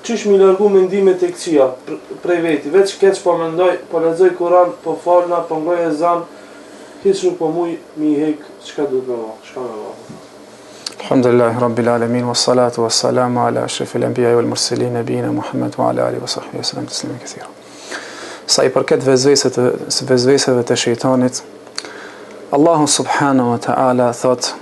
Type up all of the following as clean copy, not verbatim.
qysh mi largu mendimet e këqija prej veti, veç keq po mendoj, po lexoj Kur'an, po falna, po ngoj ezan, hiç nuk po muj mi hek çka do të bëj, çka më bëj. Alhamdulillah Rabbil Alamin, wassalatu wassalamu ala ashrafil anbiya wal mursalin nabiyina Muhammad wa ala alihi wa sahbihi wasallam tasliman kathira. Sa i përket vezveseve të shejtanit, Allahu subhanahu wa ta'ala thot: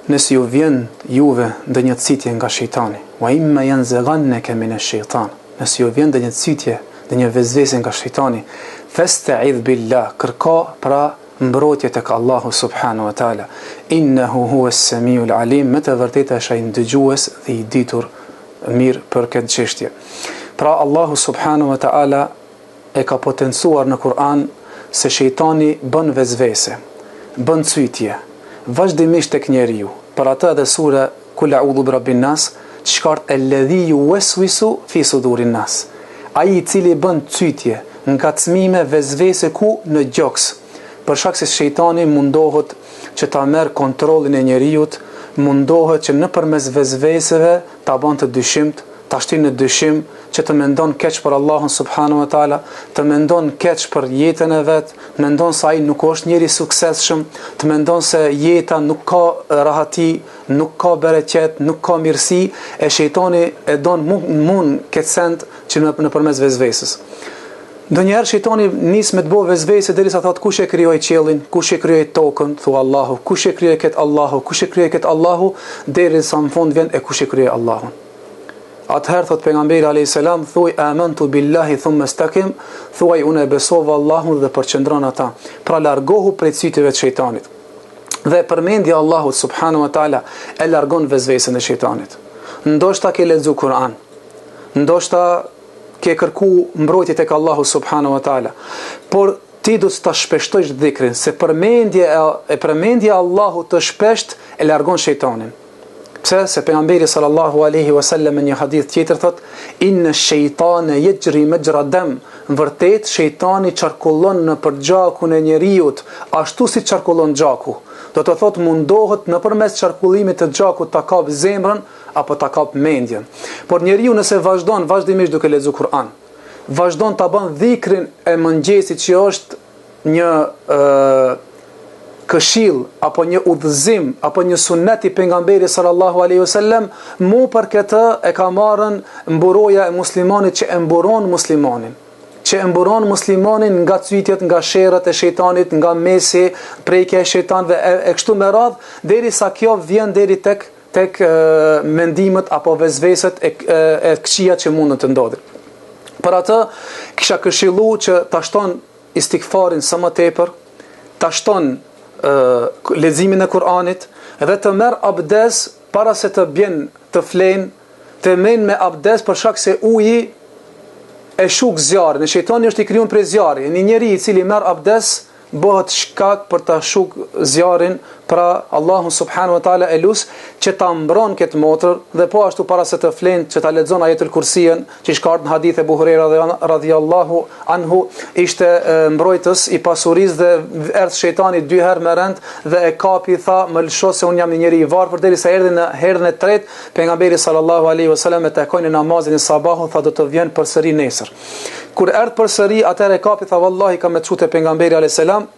nëse ju vjen juve ndonjë citje nga shejtani, wa imma yanzaghannaka min ash-shaytan, nëse ju vjen ndonjë citje, ndonjë vezvese nga shejtani, fasta'idh billah, kërko pra mbrojtje tek Allahu subhanahu wa ta'ala, innahu huwa as-sami'ul alim, me të vërtetë është ai ndëgjues dhe i ditur mirë për këtë çështje. Pra Allahu subhanahu wa ta'ala e ka potencuar në Kur'an se shejtani bën vezvese, bën cytje vazhdimisht tek njeriu. Për atë edhe sura Kul a'udhu birabbin nas, çkart alladhi yuwaswisu fi sudurin nas, ai i cili bën cytje, ngacmime, vezvese ku në gjoks. Për shkak se shejtani mundohet që ta merr kontrollin e njeriut, mundohet që nëpërmes vezveseve ta bën të dyshimt, ta shtin në dyshim, që të mendon keq për Allahun subhanahu wa ta'ala, të mendon keq për jetën e vet, mendon se ai nuk është njeri suksesshëm, të mendon se jeta nuk ka rahati, nuk ka bereqet, nuk ka mirësi, e shejtani e don mund këtë send që nëpërmes vezvesës. Ndonjëherë shejtani nis me të bëjë vezvese derisa thot kush e krijoi qiellin, kush e krijoi tokën, thua Allahu, kush e krijoi këtë Allahu, kush e krijoi këtë Allahu, derisa në fund vjen e kush e krijoi Allahun. Atëherë thot pejgamberi alayhis salam, thuaj amantu billahi thumma istaqim, thuaj unë e besova Allahun dhe përqendron ata. Pra largohu prej cytjeve të shejtanit. Dhe përmendja e Allahut subhanahu wa taala e largon vezvesën e shejtanit. Ndoshta ke lexuar Kur'an, ndoshta ke kërku mbrojtje tek Allahu subhanahu wa taala, por ti do të shpeshtojsh dhikrin, se përmendja e Allahut të shpesht e largon shejtanin. Pse? Se pejgamberi sallallahu alaihi wasallam në një hadith tjetër thot: inna ash-shaytana yajri majra dam, vërtet shejtani çarkullon nëpër gjakun e njeriut, ashtu si çarkullon gjaku. Do të thot mundohet nëpërmes çarkullimit të gjakut ta kap zemrën apo ta kap mendjen. Por njeriu nëse vazhdon vazhdimisht duke lexuar Kur'an, vazhdon ta bën dhikrin e mëngjesit që është një këshill apo një udhëzim apo një sunet i pejgamberit sallallahu alaihi wasallam, mu për këtë e ka marrën mburoja e muslimanit që e mburon muslimanin. Që e mburon muslimanin nga cytjet, nga sherrat e shejtanit, nga mesi, prekja e shejtanëve e kështu me radh, derisa kjo vjen deri tek mendimet apo vezveset e këqija që mund të ndodhin. Për atë kisha këshilluar që ta shton istikfarin sa më tepër, ta shton leximin e Kur'anit dhe të merr abdes para se të bjen të flen, të men me abdes për shkak se uji e shuk zjarrin. Shejtani është i krijuar prej zjarrit. Një njeri i cili merr abdes bëhet shkak për ta shuk zjarrin, pra Allahu subhanahu wa taala elus që ta mbron këtë motër, dhe po ashtu para se të flen që ta lexon ajetul kursijen, që shkart në hadith e Abu Huraira radhiyallahu anhu, ishte mbrojtës i pasurisë dhe erdhi shejtani 2 herë me rend dhe e kapi, tha më lësho se un jam një njeri i varfër, derisa erdhi në herën e tretë pejgamberi sallallahu alaihi wasallam e takoi në namazin e sabahut, tha do të vjen përsëri nesër. Kur erdhi përsëri atëherë e kapi, tha vallahi kam me çute pejgamberi alayhis salam.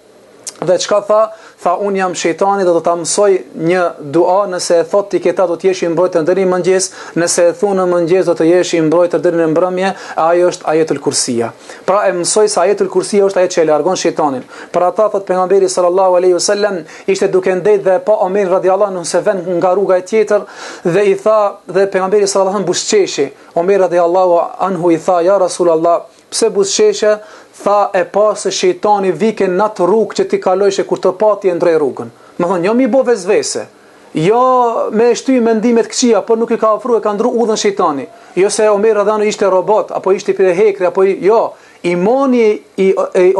Dhe çka tha? Tha unë jam shejtani dhe do ta mësoj një dua, nëse e thot ti këta do të jesh i mbrojtur deri në mëngjes, nëse e thon në mëngjes do të jesh i mbrojtur deri në mbrëmje, ajo është ajetul kursia. Pra e mësoj se ajetul kursia është ajo që e largon shejtanin. Për ata thot pejgamberi sallallahu alaihi wasallam ishte duke ndejt dhe pa Omer radhiyallahu anhu se vën nga rruga e tjetër dhe i tha, dhe pejgamberi sallallahu alaihi wasallam buzëqeshi. Omer radhiyallahu anhu i tha, ja Rasulullah, pse buzëqeshe? Tha e pa se shejtani vike në atë rrugë që ti kalojshe, kur të pati e ndrej rrugën. Më thonë, jo mi bo vezvese, jo me shty mendimet këqija, por nuk i ka ofruar, e ka ndru udhën shejtani. Jo se Omer radhiyallahu ishte robot, apo ishte pire hekri, apo jo. Imani i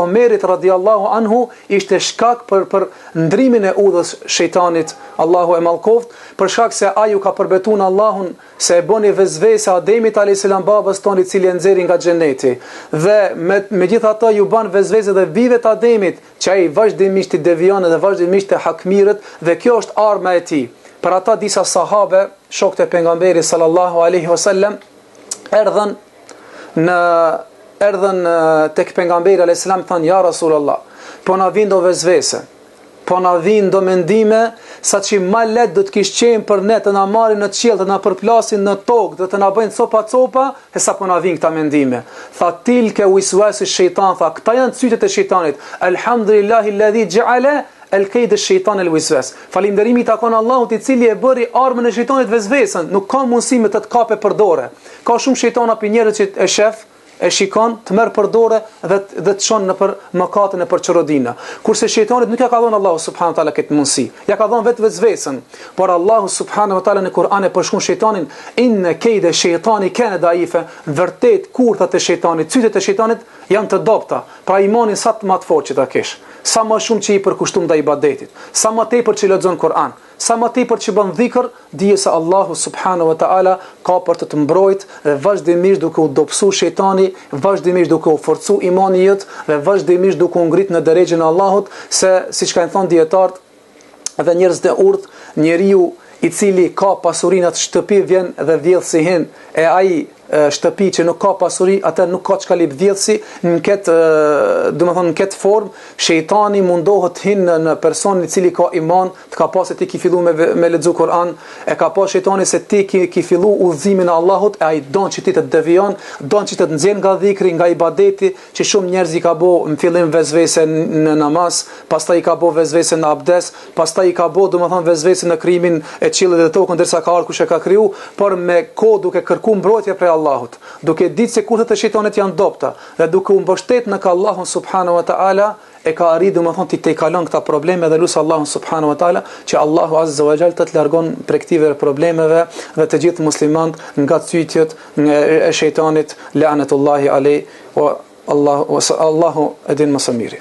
Omerit radhiyallahu anhu ishte shkak për ndrimin e udhës shejtanit, Allahu e mallkoft, për shkak se ai u ka përbetuar Allahun se e boni vezvese Ademit alayhis salam, babës tonë, i cili e nxjerri nga xheneti. Dhe megjithatë ju bën vezvese dhe vivet Ademit, që ai vazhdimisht i devion dhe vazhdimisht e hakmirët, dhe kjo është arma e tij. Për ata disa sahabe, shokët e pejgamberit sallallahu alaihi wasallam, erdhën tek pejgamberi alayhis salam, thanë ja Rasulullah, po na vjen do vezvese, po na vjen do mendime, sa që ma let do të kish qenë për ne të na marrin në qiell, të na përplasin në tokë, do të na bëjnë copa, e sa po na vjen këta mendime. Tha tilke wiswasi shejtan, tha këta janë sytet e shejtanit. Alhamdulillahi alladhi ja'ala el-kaid ash-shaytan al-wiswas. Falënderimi i takon Allahut, i cili e bëri armën e shejtanit vezvesën, nuk ka mundësi me të kape për dorë. Ka shumë shejtana për njerëz që e shef, e shikon, të merr për dorë dhe të çon në për mëkatën e për çorodina. Kurse shejtanit nuk ja ka dhënë Allahu subhanahu wa taala këtë mundësi. Ja ka dhënë vetë vezvesën. Por Allahu subhanahu wa taala në Kur'an e përshkruan shejtanin inna kayda shaytani kana da'ifa. Vërtet kurthat e shejtanit, cytet e shejtanit janë të dobta. Pra imanin sa të më të fortë që ta kesh. Sa më shumë që i përkushtum ndaj ibadetit, sa më tepër që lexon Kur'an, sa më tepër që bën dhikr, dije se Allahu subhanahu wa taala ka për të mbrojt dhe vazhdimisht duke u dobësu shejtani, vazhdimisht duke u forcu imani jot dhe vazhdimisht duke u ngrit në drejtën e Allahut, se siç kanë thënë dietarët dhe njerëzit e urtë, njeriu i cili ka pasurinë atë shtëpi vjen dhe vjedh si hin, e ai shtëpi që nuk ka pasuri, atë nuk ka çka lip vjedhsi, në këtë, domethënë në këtë formë, shejtani mundohet hin në personin i cili ka iman, të ka pasë ti ki fillu me lexu Kur'an, e ka pasë shejtani se ti ki fillu udhëzimin e Allahut, e ai don që ti të devijon, don që të të nxjerr nga dhikri, nga ibadeti, që shumë njerëz i ka bë në fillim vezvese në namaz, pastaj i ka bë vezvese në abdes, pastaj i ka bë domethënë vezvese në krijimin e qiellit dhe tokën derisa ka ardhur kush e ka kriju, por me kohë duke kërkuar mbrojtje prej Allahut, duke ditë se kurthet e shejtanit janë dobta dhe duke u mbështet në Allahun subhanahu wa taala, e ka arritur domethënë ti te kalon këta probleme dhe lut Allahun subhanahu wa taala që Allahu azza wa jall të largon prej këtyre problemeve dhe të gjithë muslimanët nga cytjet e shejtanit, la'natullahi alayhi wa Allahu edin më së miri.